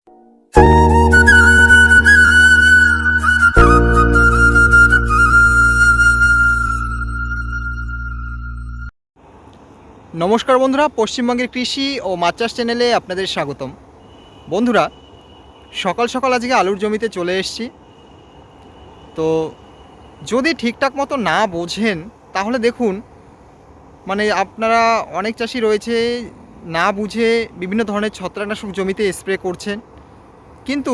নমস্কার বন্ধুরা, পশ্চিমবঙ্গের কৃষি ও মাছ চাষ চ্যানেলে আপনাদের স্বাগতম। বন্ধুরা, সকাল সকাল আজকে আলুর জমিতে চলে এসেছি। তো যদি ঠিকঠাক মতো না বোঝেন তাহলে দেখুন, আপনারা অনেক চাষি রয়েছে না বুঝে বিভিন্ন ধরনের ছত্রাকনাশক জমিতে স্প্রে করছেন, কিন্তু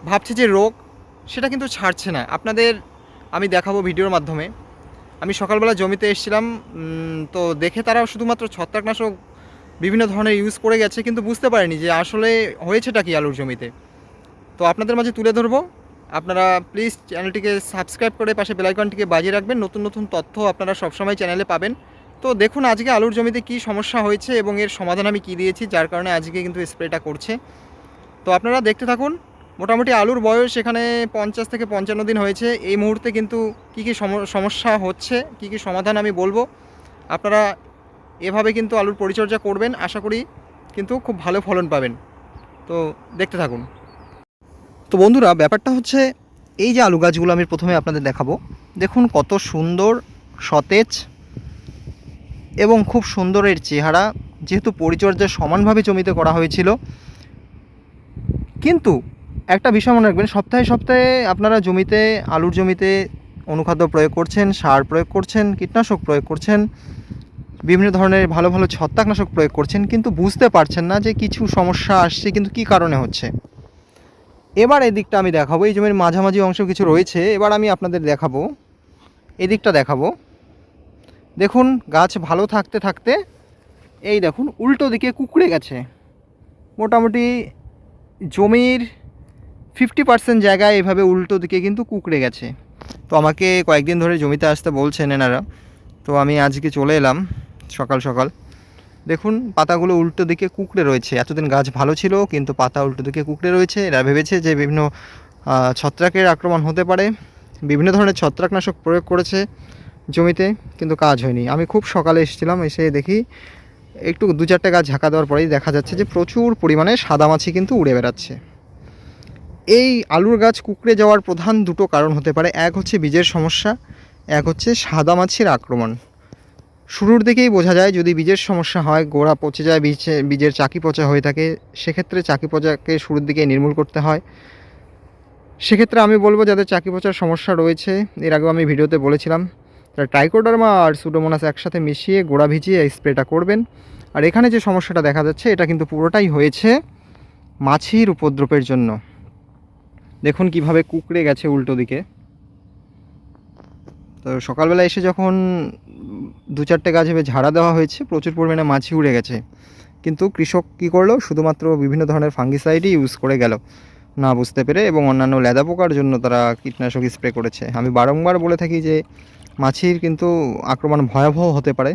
ভাবছে যে রোগ সেটা কিন্তু ছাড়ছে না। আপনাদের আমি দেখাবো ভিডিওর মাধ্যমে। আমি সকালবেলা জমিতে এসেছিলাম, তো দেখে তারা শুধুমাত্র ছত্রাকনাশক বিভিন্ন ধরনের ইউজ করে গেছে, কিন্তু বুঝতে পারেনি যে আসলে হয়েছেটা কি আলুর জমিতে। তো আপনাদের মাঝে তুলে ধরবো। আপনারা প্লিজ চ্যানেলটিকে সাবস্ক্রাইব করে পাশে বেল আইকনটিকে বাজিয়ে রাখবেন। নতুন নতুন তথ্য আপনারা সবসময় চ্যানেলে পাবেন। তো দেখুন আজকে আলুর জমিতে কি সমস্যা হয়েছে এবং এর সমাধান আমি কী দিয়েছি, যার কারণে আজকে কিন্তু স্প্রেটা করছে। তো আপনারা দেখতে থাকুন। মোটামুটি আলুর বয়স এখানে 50 থেকে 55 দিন হয়েছে। এই মুহূর্তে কিন্তু কী কী সমস্যা হচ্ছে, কী কী সমাধান আমি বলবো। আপনারা এভাবে কিন্তু আলুর পরিচর্যা করবেন, আশা করি কিন্তু খুব ভালো ফলন পাবেন। তো দেখতে থাকুন। তো বন্ধুরা, ব্যাপারটা হচ্ছে এই যে আলু গাছগুলো আমি প্রথমে আপনাদের দেখাবো। দেখুন কত সুন্দর, সতেজ এবং খুব সুন্দর এর চেহারা, যেহেতু পরিচর্যা সমানভাবে জমিতে করা হয়েছিল। কিন্তু একটা বিষয় মনে রাখবেন, সপ্তাহে সপ্তাহে আপনারা জমিতে, আলুর জমিতে অনুখাদ্য প্রয়োগ করছেন, সার প্রয়োগ করছেন, কীটনাশক প্রয়োগ করছেন, বিভিন্ন ধরনের ভালো ভালো ছত্রাকনাশক প্রয়োগ করছেন, কিন্তু বুঝতে পারছেন না যে কিছু সমস্যা আসছে, কিন্তু কি কারণে হচ্ছে। এবার এদিকটা আমি দেখাবো। এই জমির মাঝামাঝি অংশ কিছু রয়েছে, এবার আমি আপনাদের দেখাবো, এদিকটা দেখাবো। দেখুন গাছ ভালো থাকতে থাকতে এই দেখুন উল্টো দিকে কুঁকড়ে গেছে। মোটামুটি জমির 50% জায়গায় এভাবে উল্টো দিকে কিন্তু কুঁকড়ে গেছে। তো আমাকে কয়েকদিন ধরে জমিতে আসতে বলছেন এনারা, তো আমি আজকে চলে এলাম সকাল সকাল। দেখুন পাতাগুলো উল্টো দিকে কুঁকড়ে রয়েছে। এতদিন গাছ ভালো ছিল, কিন্তু পাতা উল্টো দিকে কুঁকড়ে রয়েছে। এরা ভেবেছে যে বিভিন্ন ছত্রাকের আক্রমণ হতে পারে, বিভিন্ন ধরনের ছত্রাকনাশক প্রয়োগ করেছে জমিতে, কিন্তু কাজ হয়নি। আমি খুব সকালে এসেছিলাম, এসে দেখি একটু 2-4টে গাছ ঝাঁকা দেওয়ার পরেই দেখা যাচ্ছে যে প্রচুর পরিমাণে সাদামাছি কিন্তু উড়ে বেড়াচ্ছে। এই আলুর গাছ কুঁকড়ে যাওয়ার প্রধান দুটো কারণ হতে পারে। এক হচ্ছে বীজের সমস্যা, এক হচ্ছে সাদামাছির আক্রমণ। শুরুর দিকেই বোঝা যায় যদি বীজের সমস্যা হয়, গোড়া পচে যায়, বীজের চাকি পচা হয়ে থাকে, সেক্ষেত্রে চাকি পচাকে শুরুর দিকে নির্মূল করতে হয়। সেক্ষেত্রে আমি বলবো যাদের চাকি পচার সমস্যা রয়েছে, এর আগেও আমি ভিডিওতে বলেছিলাম, তারা ট্রাইকোডার্মা আর সুডোমোনাস একসাথে মিশিয়ে গোড়া ভিজিয়ে এই স্প্রেটা করবেন। আর এখানে যে সমস্যাটা দেখা যাচ্ছে, এটা কিন্তু পুরোটাই হয়েছে মাছির উপদ্রবের জন্য। দেখুন কিভাবে কুঁকড়ে গেছে উল্টো দিকে। তো সকালবেলা এসে যখন 2-4টে গাছ এভাবে ঝাড়া দেওয়া হয়েছে, প্রচুর পরিমাণে মাছি উড়ে গেছে। কিন্তু কৃষক কী করলো, শুধুমাত্র বিভিন্ন ধরনের ফাঙ্গিসাইডই ইউজ করে গেল না বুঝতে পেরে, এবং অন্যান্য লেদা পোকার জন্য তারা কীটনাশক স্প্রে করেছে। আমি বারংবার বলে থাকি যে মাছির কিন্তু আক্রমণ ভয়াবহ হতে পারে।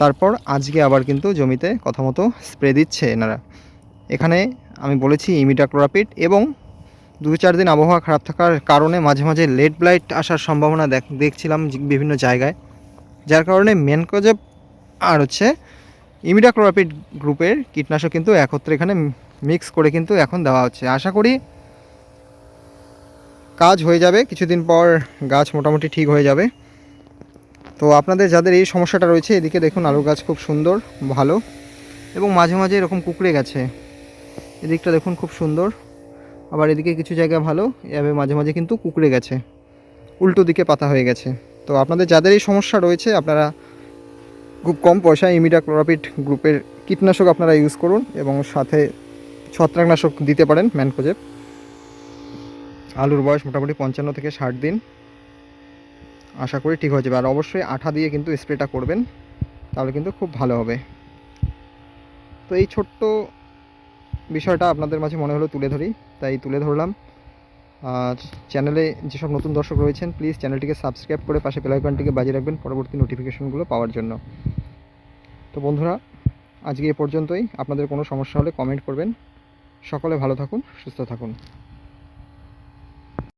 তারপর আজকে আবার কিন্তু জমিতে কথা মতো স্প্রে দিচ্ছে এনারা। এখানে আমি বলেছি ইমিডাক্লোরাপিড, এবং 2-4 দিন আবহাওয়া খারাপ থাকার কারণে মাঝে মাঝে লেড ব্লাইট আসার সম্ভাবনা দেখছিলাম বিভিন্ন জায়গায়, যার কারণে ম্যানকোজেব আর হচ্ছে ইমিডাক্লোরাপিড গ্রুপের কীটনাশক কিন্তু একত্রে এখানে মিক্স করে কিন্তু এখন দেওয়া হচ্ছে। আশা করি কাজ হয়ে যাবে, কিছুদিন পর গাছ মোটামুটি ঠিক হয়ে যাবে। তো আপনাদের যাদের এই সমস্যাটা রয়েছে, এদিকে দেখুন আলু গাছ খুব সুন্দর, ভালো, এবং মাঝে মাঝে এরকম কুঁকড়ে গেছে। এদিকটা দেখুন খুব সুন্দর, আবার এদিকে কিছু জায়গা ভালো, এভাবে মাঝে মাঝে কিন্তু কুঁকড়ে গেছে, উল্টো দিকে পাতা হয়ে গেছে। তো আপনাদের যাদের এই সমস্যা রয়েছে, আপনারা খুব কম পয়সায় ইমিডাক্লোরাপিড গ্রুপের কীটনাশক আপনারা ইউজ করুন, এবং সাথে ছত্রাকনাশক দিতে পারেন ম্যানকোজেব। আলুর বয়স মোটামুটি 55 থেকে 60 দিন, আশা করি ঠিক হয়ে যাবে। আর অবশ্যই আঠা দিয়ে কিন্তু স্প্রেটা করবেন, তাহলে কিন্তু খুব ভালো হবে। তো এই ছোট্ট বিষয়টা আপনাদের মাঝে মনে হলো তুলে ধরি, তাই তুলে ধরলাম। আর চ্যানেলে যেসব নতুন দর্শক রয়েছেন, প্লিজ চ্যানেলটিকে সাবস্ক্রাইব করে পাশে বেল আইকনটিকে বাজিয়ে রাখবেন পরবর্তী নোটিফিকেশনগুলো পাওয়ার জন্য। তো বন্ধুরা, আজকে এ পর্যন্তই। আপনাদের কোনো সমস্যা হলে কমেন্ট করবেন। সকলে ভালো থাকুন, সুস্থ থাকুন।